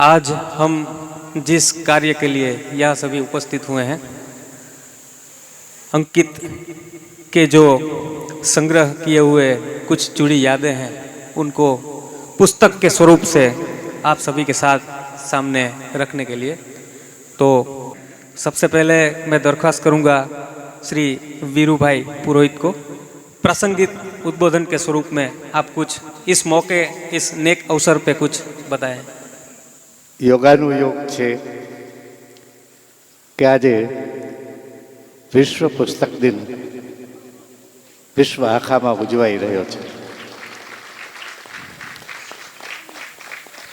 आज हम जिस कार्य के लिए यहाँ सभी उपस्थित हुए हैं, अंकित के जो संग्रह किए हुए कुछ जुड़ी यादें हैं, उनको पुस्तक के स्वरूप से आप सभी के साथ सामने रखने के लिए, तो सबसे पहले मैं दरख्वास्त करूंगा श्री वीरू भाई पुरोहित को प्रासंगिक उद्बोधन के स्वरूप में आप कुछ इस मौके, इस नेक अवसर पे कुछ बताएं। યોગાનુયોગ છે કે આજે વિશ્વ પુસ્તક દિન વિશ્વ આખામાં ઉજવાઈ રહ્યો છે।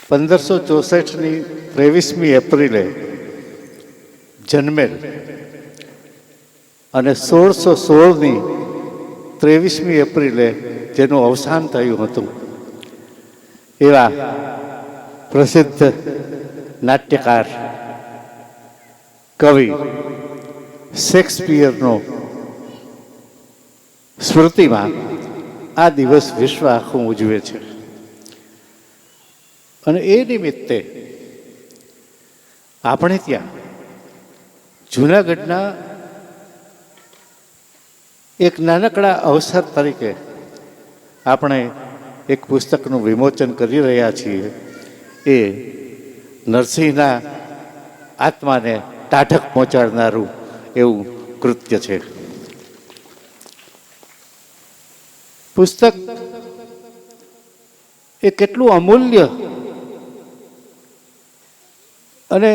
1564ની 23મી એપ્રિલે જન્મેલ અને 1616ની 23મી એપ્રિલે જેનું અવસાન થયું હતું એવા પ્રસિદ્ધ નાટ્યકાર કવિ શેક્સપિયરનો સ્મૃતિમાં આ દિવસ વિશ્વ આખું ઉજવે છે અને એ નિમિત્તે આપણે ત્યાં જૂનાગઢના એક નાનકડા અવસર તરીકે આપણે એક પુસ્તકનું વિમોચન કરી રહ્યા છીએ। એ નરસિંહના આત્માને ટાઢક પહોંચાડનારું એવું કૃત્ય છે। પુસ્તક એ કેટલું અમૂલ્ય અને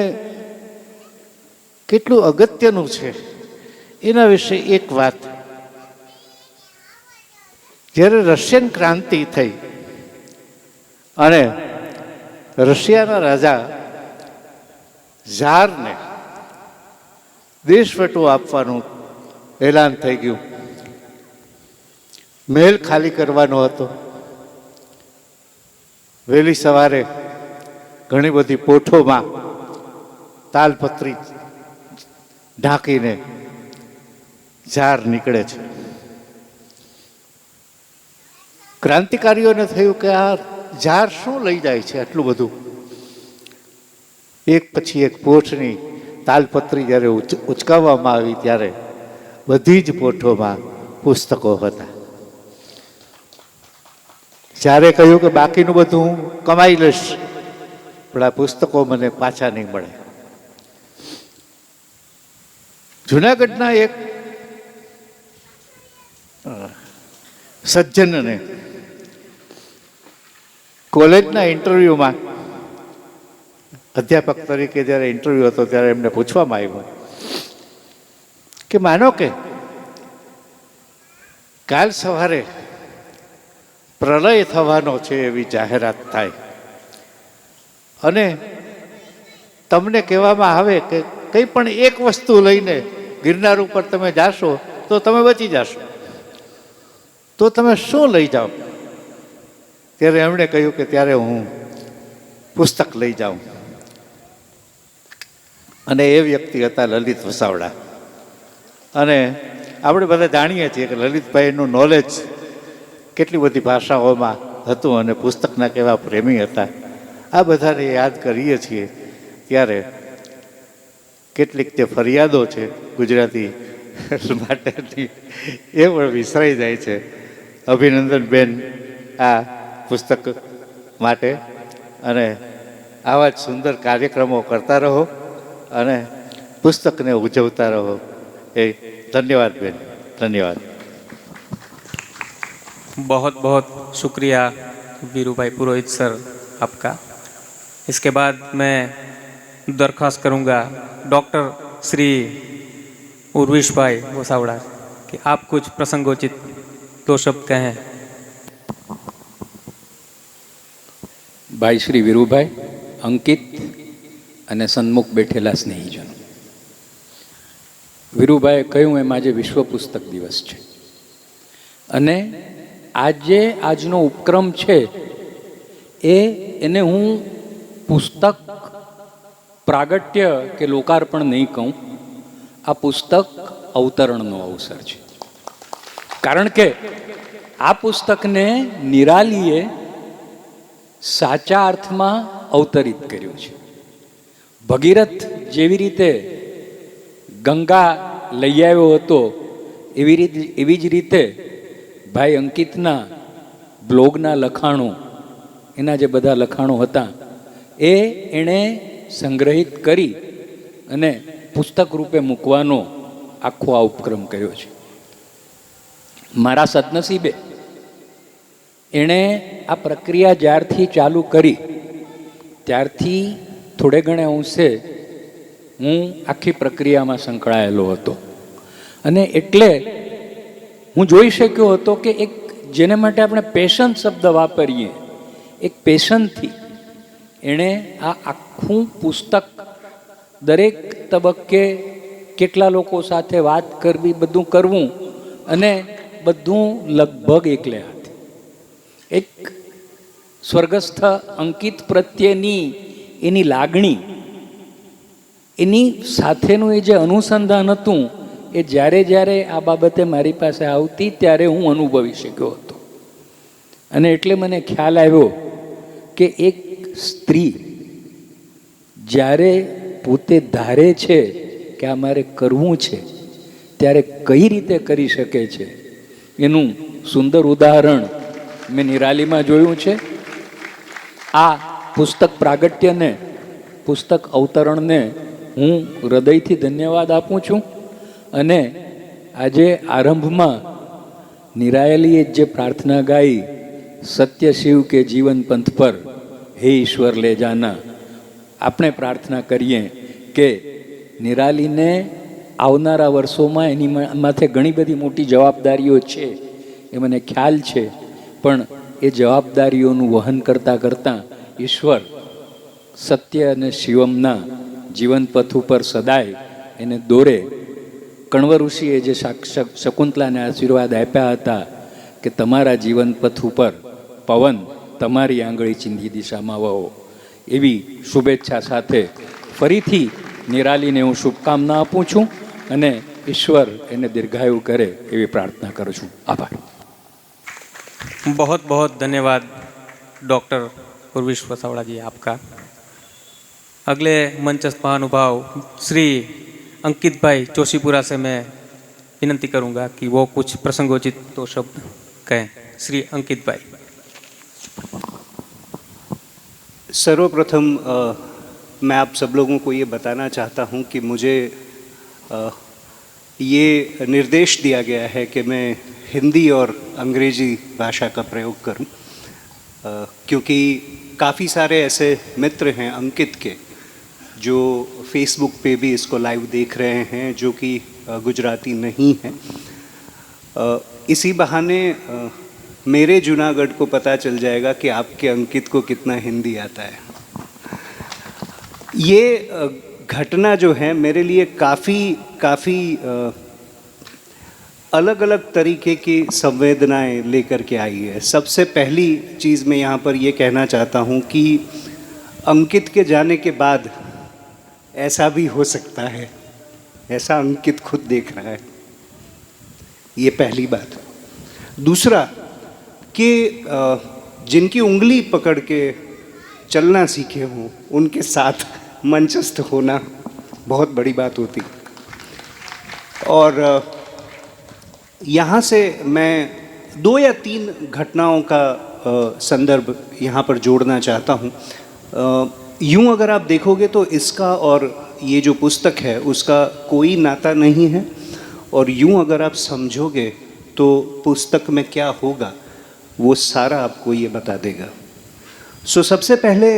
કેટલું અગત્યનું છે એના વિશે એક વાત। જ્યારે રશિયન ક્રાંતિ થઈ અને રશિયાના રાજા ઝારને દેશવટો આપવાનું એલાન થઈ ગયું, મહેલ ખાલી કરવાનો હતો। વહેલી સવારે ઘણી બધી પોઠોમાં તાલપત્રી ઢાંકીને ઝાર નીકળે છે। ક્રાંતિકારીઓને થયું કે આ ઝાર શું લઈ જાય છે આટલું બધું। એક પછી એક પોઠની તાલપત્રી જ્યારે ઉચકાવવામાં આવી ત્યારે બધી જ પોઠોમાં પુસ્તકો હતા। જ્યારે કહ્યું કે બાકીનું બધું હું કમાઈ લઈશ, પણ આ પુસ્તકો મને પાછા નહીં મળે। જૂનાગઢના એક સજ્જનને કોલેજના ઇન્ટરવ્યૂમાં અધ્યાપક તરીકે જ્યારે ઇન્ટરવ્યૂ હતો ત્યારે એમને પૂછવામાં આવ્યું કે માનો કે કાલ સવારે પ્રલય થવાનો છે એવી જાહેરાત થાય અને તમને કહેવામાં આવે કે કંઈ પણ એક વસ્તુ લઈને ગિરનાર ઉપર તમે જાશો તો તમે બચી જશો, તો તમે શું લઈ જાઓ? ત્યારે એમણે કહ્યું કે ત્યારે હું પુસ્તક લઈ જાઉં। અને એ વ્યક્તિ હતા લલિત વસાવડા। અને આપણે બધા જાણીએ છીએ કે લલિતભાઈનું નોલેજ કેટલી બધી ભાષાઓમાં હતું અને પુસ્તકના કેવા પ્રેમી હતા। આ બધાને યાદ કરીએ છીએ ત્યારે કેટલીક તે ફરિયાદો છે ગુજરાતી માટેની એ પણ વિસરાઈ જાય છે। અભિનંદન બેન આ પુસ્તક માટે, અને આવા જ સુંદર કાર્યક્રમો કરતા રહો અને પુસ્તકને ઉજવતા રહો। એ ધન્યવાદ બેન, ધન્यवाद। बहुत बहुत शुक्रिया वीरू भाई पुरोहित सर आपका। इसके बाद मैं दरख्वास्त करूंगा डॉक्टर श्री उर्विश भाई वसावड़ा कि आप कुछ प्रसंगोचित दो शब्द कहें। ભાઈ શ્રી વીરુભાઈ, અંકિત અને સન્મુખ બેઠેલા સ્નેહીજનો, વીરુભાઈએ કહ્યું એમ આજે વિશ્વ પુસ્તક દિવસ છે અને આજે આજનો ઉપક્રમ છે એને હું પુસ્તક પ્રાગટ્ય કે લોકાર્પણ નહીં કહું, આ પુસ્તક અવતરણનો અવસર છે। કારણ કે આ પુસ્તકને નિરાલીએ સાચા અર્થમાં અવતરિત કર્યું છે. ભગીરથ જેવી રીતે ગંગા લઈ આવ્યો હતો એવી જ રીતે ભાઈ અંકિતના બ્લોગના લખાણો, એના જે બધા લખાણો હતા એ એણે સંગ્રહિત કરી અને પુસ્તક રૂપે મૂકવાનો આખો આ ઉપક્રમ કર્યો છે. મારા સદનસીબે એણે આ પ્રક્રિયા જ્યારથી ચાલુ કરી ત્યારથી થોડે ઘણે અંશે હું આખી પ્રક્રિયામાં સંકળાયેલો હતો અને એટલે હું જોઈ શક્યો હતો કે એક જેને માટે આપણે પેશન શબ્દ વાપરીએ, એક પેશનથી એણે આ આખું પુસ્તક દરેક તબક્કે કેટલા લોકો સાથે વાત કરવી, બધું કરવું અને બધું લગભગ એકલે હાથે. એક સ્વર્ગસ્થ અંકિત પ્રત્યેની એની લાગણી, એની સાથેનું એ જે અનુસંધાન હતું એ જ્યારે જ્યારે આ બાબતે મારી પાસે આવતી ત્યારે હું અનુભવી શક્યો હતો. અને એટલે મને ખ્યાલ આવ્યો કે એક સ્ત્રી જ્યારે પોતે ધારે છે કે આ મારે કરવું છે ત્યારે કઈ રીતે કરી શકે છે એનું સુંદર ઉદાહરણ મેં નિરાલીમાં જોયું છે. આ પુસ્તક પ્રાગટ્યને, પુસ્તક અવતરણને હું હૃદયથી ધન્યવાદ આપું છું. અને આજે આરંભમાં નિરાયેલીએ જે પ્રાર્થના ગાઈ, સત્ય શિવ કે જીવન પંથ પર હે ઈશ્વર લે જાના, આપણે પ્રાર્થના કરીએ કે નિરાલીને આવનારા વર્ષોમાં એની માથે ઘણી બધી મોટી જવાબદારીઓ છે એ મને ખ્યાલ છે, પણ એ જવાબદારીઓનું વહન કરતાં કરતાં ઈશ્વર સત્ય અને શિવમના જીવનપથ ઉપર સદાય એને દોરે. કણવ ઋષિએ જે શકુંતલાને આશીર્વાદ આપ્યા હતા કે તમારા જીવનપથ ઉપર પવન તમારી આંગળી ચીંધી દિશામાં વહો, એવી શુભેચ્છા સાથે ફરીથી નિરાલીને હું શુભકામના આપું છું અને ઈશ્વર એને દીર્ઘાયુ કરે એવી પ્રાર્થના કરું છું. આભાર. बहुत बहुत धन्यवाद डॉक्टर पूर्वीश वसावड़ा जी आपका. अगले मंचस्थ महानुभाव श्री अंकित भाई जोशीपुरा से मैं विनती करूंगा कि वो कुछ प्रसंगोचित दो शब्द कहें. श्री अंकित भाई. सर्वप्रथम मैं आप सब लोगों को ये बताना चाहता हूँ कि मुझे ये निर्देश दिया गया है कि मैं हिंदी और अंग्रेजी भाषा का प्रयोग करूं, क्योंकि काफ़ी सारे ऐसे मित्र हैं अंकित के जो फेसबुक पे भी इसको लाइव देख रहे हैं जो कि गुजराती नहीं हैं. इसी बहाने मेरे जूनागढ़ को पता चल जाएगा कि आपके अंकित को कितना हिंदी आता है. ये घटना जो है मेरे लिए काफ़ी अलग अलग तरीके की संवेदनाएं लेकर के आई है. सबसे पहली चीज़ मैं यहाँ पर ये कहना चाहता हूँ कि अंकित के जाने के बाद ऐसा भी हो सकता है, ऐसा अंकित खुद देख रहा है. ये पहली बात. दूसरा कि जिनकी उंगली पकड़ के चलना सीखे हों उनके साथ मंचस्थ होना बहुत बड़ी बात होती. और यहाँ से मैं 2 या 3 घटनाओं का संदर्भ यहाँ पर जोड़ना चाहता हूँ. यूँ अगर आप देखोगे तो इसका और ये जो पुस्तक है उसका कोई नाता नहीं है, और यूँ अगर आप समझोगे तो पुस्तक में क्या होगा वो सारा आपको ये बता देगा. सबसे पहले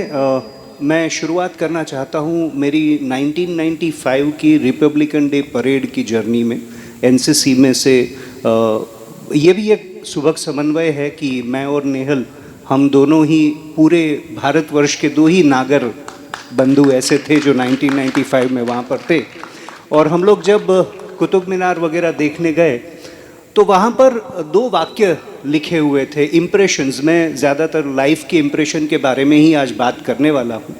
मैं शुरुआत करना चाहता हूँ मेरी 1995 की रिपब्लिकन डे परेड की जर्नी में. एनसीसी में से ये भी एक सुबह समन्वय है कि मैं और नेहल हम दोनों ही पूरे भारतवर्ष के 2 ही नागर बंधु ऐसे थे जो 1995 में वहाँ पर थे. और हम लोग जब कुतुब मीनार वगैरह देखने गए तो वहाँ पर 2 वाक्य लिखे हुए थे, इम्प्रेशंस. मैं ज़्यादातर लाइफ के इम्प्रेशन के बारे में ही आज बात करने वाला हूँ.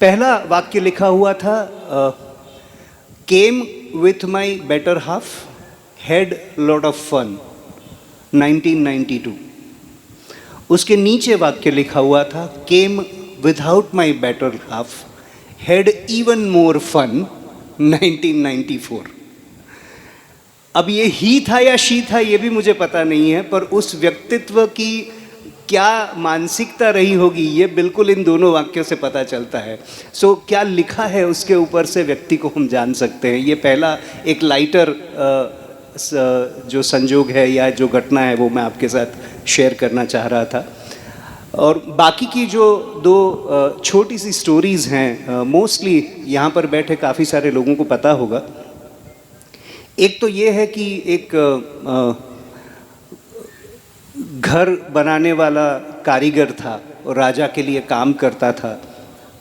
पहला वाक्य लिखा हुआ था, came with my better half, had lot of fun, 1992. उसके नीचे वाक्य लिखा हुआ था, came without my better half had even more fun 1994। अब ये ही था या शी था ये भी मुझे पता नहीं है, पर उस व्यक्तित्व की क्या मानसिकता रही होगी ये बिल्कुल इन दोनों वाक्यों से पता चलता है। सो क्या लिखा है उसके ऊपर से व्यक्ति को हम जान सकते हैं। ये पहला एक लाइटर जो संजोग है या जो घटना है वो मैं आपके साथ शेयर करना चाह रहा था। और बाकी की जो दो छोटी सी स्टोरीज़ हैं, मोस्टली यहाँ पर बैठे काफ़ी सारे लोगों को पता होगा। एक तो ये है कि एक घर बनाने वाला कारीगर था और राजा के लिए काम करता था,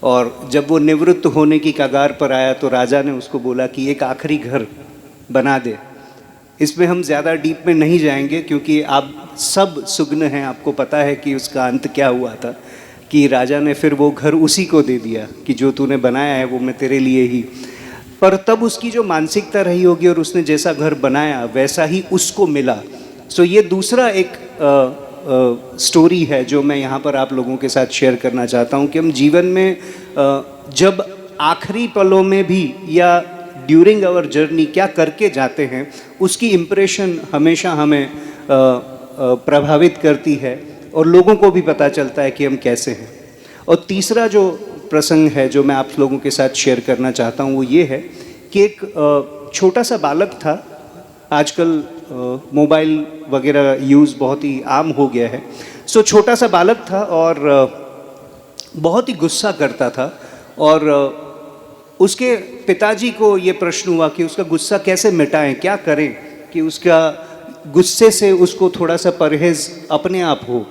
और जब वो निवृत्त होने की कगार पर आया तो राजा ने उसको बोला कि एक आखिरी घर बना दे। इसमें हम ज़्यादा डीप में नहीं जाएंगे क्योंकि आप सब सुगन हैं, आपको पता है कि उसका अंत क्या हुआ था, कि राजा ने फिर वो घर उसी को दे दिया कि जो तूने बनाया है वो मैं तेरे लिए ही। पर तब उसकी जो मानसिकता रही होगी और उसने जैसा घर बनाया वैसा ही उसको मिला। सो ये दूसरा एक स्टोरी है जो मैं यहाँ पर आप लोगों के साथ शेयर करना चाहता हूँ कि हम जीवन में जब आखिरी पलों में भी या ड्यूरिंग आवर जर्नी क्या करके जाते हैं उसकी इम्प्रेशन हमेशा हमें प्रभावित करती है और लोगों को भी पता चलता है कि हम कैसे हैं। और तीसरा जो प्रसंग है जो मैं आप लोगों के साथ शेयर करना चाहता हूँ वो ये है कि एक छोटा सा बालक था। आजकल मोबाइल वगैरह यूज़ बहुत ही आम हो गया है। सो छोटा सा बालक था और बहुत ही गुस्सा करता था, और उसके पिताजी को ये प्रश्न हुआ कि उसका गुस्सा कैसे मिटाएं, क्या करें कि उसका गुस्से से उसको थोड़ा सा परहेज़ अपने आप हो,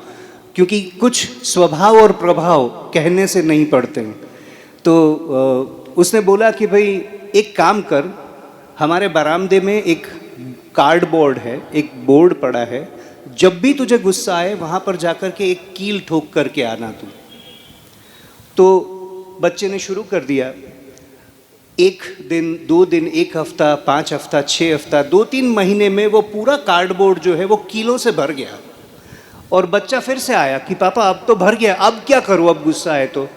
क्योंकि कुछ स्वभाव और प्रभाव कहने से नहीं पड़ते हैं। तो उसने बोला कि भाई एक काम कर, हमारे बरामदे में एक कार्डबोर्ड है, एक बोर्ड पड़ा है, जब भी तुझे गुस्सा आए वहाँ पर जाकर के एक कील ठोक करके आना तू। तो बच्चे ने शुरू कर दिया। 1 दिन, 2 दिन, 1 हफ्ता, 5 हफ्ता, 6 हफ्ता, 2-3 महीने में वो पूरा कार्डबोर्ड जो है वो कीलों से भर गया। और बच्चा फिर से आया कि पापा अब तो भर गया, अब क्या करूँ, अब गुस्सा आए तो।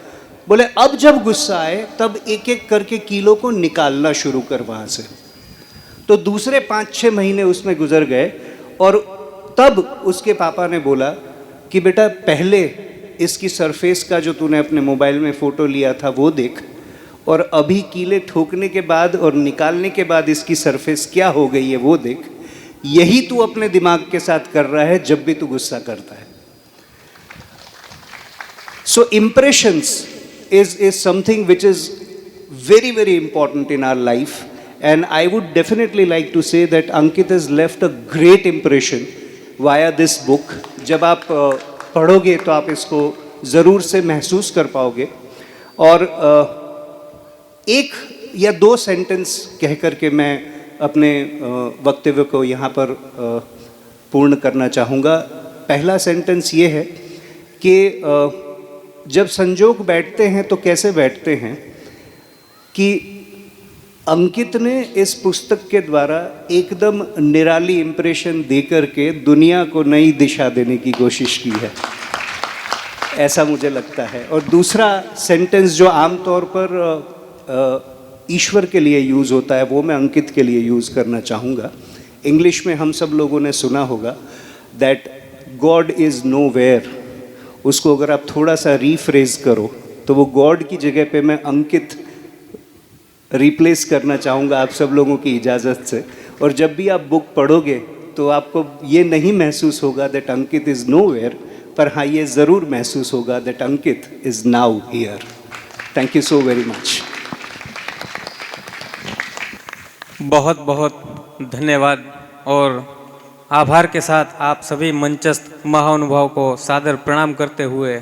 बोले अब जब गुस्सा आए तब एक एक करके कीलों को निकालना शुरू कर वहाँ से। तो दूसरे 5-6 महीने उसमें गुजर गए और तब उसके पापा ने बोला कि बेटा पहले इसकी सरफेस का जो तूने अपने मोबाइल में फ़ोटो लिया था वो देख, और अभी कीले ठोकने के बाद और निकालने के बाद इसकी सरफेस क्या हो गई है वो देख। यही तू अपने दिमाग के साथ कर रहा है जब भी तू गुस्सा करता है। सो impressions is something which is very, very important in our life, and I would definitely like to say that Ankit has left a great impression via this book. जब आप पढ़ोगे तो आप इसको ज़रूर से महसूस कर पाओगे। और एक या 2 सेंटेंस कह करके मैं अपने वक्तव्य को यहाँ पर पूर्ण करना चाहूँगा। पहला सेंटेंस ये है कि जब संजोग बैठते हैं तो कैसे बैठते हैं, कि अंकित ने इस पुस्तक के द्वारा एकदम निराली इम्प्रेशन दे करके दुनिया को नई दिशा देने की कोशिश की है, ऐसा मुझे लगता है। और दूसरा सेंटेंस जो आमतौर पर ईश्वर के लिए यूज़ होता है वो मैं अंकित के लिए यूज़ करना चाहूँगा। इंग्लिश में हम सब लोगों ने सुना होगा that God is nowhere. उसको अगर आप थोड़ा सा रीफ्रेज करो तो वो गॉड की जगह पे मैं अंकित रिप्लेस करना चाहूँगा आप सब लोगों की इजाज़त से। और जब भी आप बुक पढ़ोगे तो आपको ये नहीं महसूस होगा दैट अंकित इज़ नोवेयर, पर हाँ ये ज़रूर महसूस होगा that Ankit is now here. Thank you so very much. बहुत बहुत धन्यवाद और आभार के साथ आप सभी मंचस्थ महानुभाव को सादर प्रणाम करते हुए